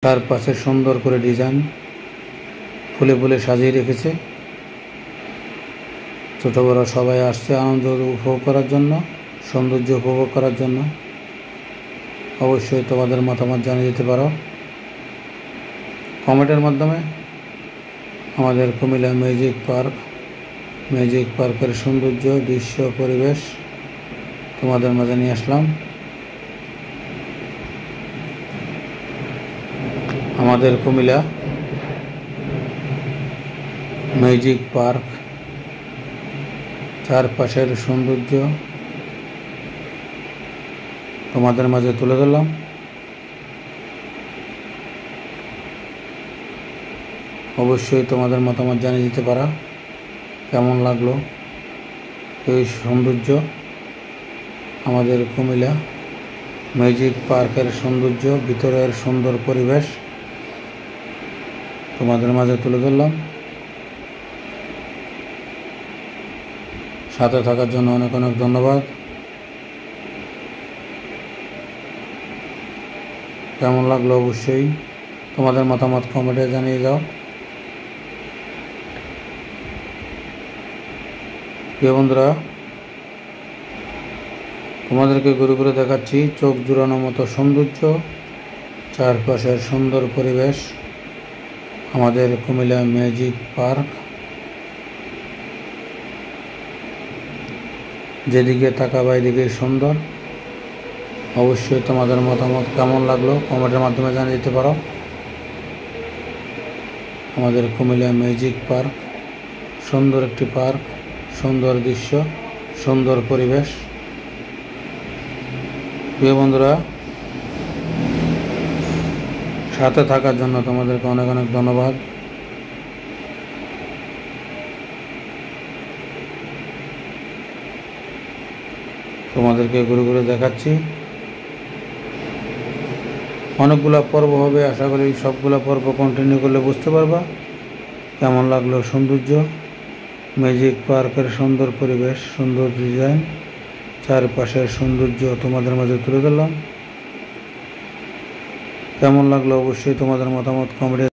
চারপাশে সুন্দর করে ডিজাইন ফুলে ফুলে সাজিয়ে রেখেছে। ছোট বড় সবাই আসছে আনন্দ উপভোগ করার জন্য, সৌন্দর্য উপভোগ করার জন্য। অবশ্যই তোমাদের মতামত জানিয়ে দিতে পারো কমেন্টের মাধ্যমে। আমাদের কুমিল্লা ম্যাজিক পার্কের সৌন্দর্য, দৃশ্য, পরিবেশ তোমাদের মাঝে নিয়ে আসলাম। আমাদের কুমিল্লা ম্যাজিক পার্ক চারপাশের সৌন্দর্য তোমাদের মাঝে তুলে ধরলাম। অবশ্যই তোমাদের মতামত জানিয়ে দিতে পারা কেমন লাগলো এই সৌন্দর্য। আমাদের কুমিল্লা ম্যাজিক পার্কের সৌন্দর্য, ভিতরের সুন্দর পরিবেশ তোমাদের মাঝে তুলে ধরলাম। সাথে থাকার জন্য অনেক অনেক ধন্যবাদ। কেমন লাগলো অবশ্যই তোমাদের মতামত কমেন্টে জানিয়ে যাও। প্রিয় বন্ধুরা, তোমাদেরকে ঘুরে ঘুরে দেখাচ্ছি চোখ জুড়ানোর মতো সৌন্দর্য, চারপাশের সুন্দর পরিবেশ। আমাদের কুমিল্লা ম্যাজিক পার্ক, যেদিকে তাকাবা এদিকেই সুন্দর। অবশ্যই তোমাদের মতামত কেমন লাগলো কমেন্টের মাধ্যমে জানিয়ে দিতে পারো। আমাদের কুমিল্লা ম্যাজিক পার্ক সুন্দর একটি পার্ক, সুন্দর দৃশ্য, সুন্দর পরিবেশ। প্রিয় বন্ধুরা, সাথে থাকার জন্য তোমাদেরকে অনেক অনেক ধন্যবাদ। তোমাদেরকে ঘুরে ঘুরে দেখাচ্ছি। অনেকগুলা পর্ব হবে, আশা করি সবগুলা পর্ব কন্টিনিউ করলে বুঝতে পারবা কেমন লাগলো সৌন্দর্য। ম্যাজিক পার্কের সুন্দর পরিবেশ, সুন্দর ডিজাইন, চারপাশের সৌন্দর্য তোমাদের মাঝে তুলে ধরলাম। কেমন লাগলো অবশ্যই তোমাদের মতামত কমেন্টে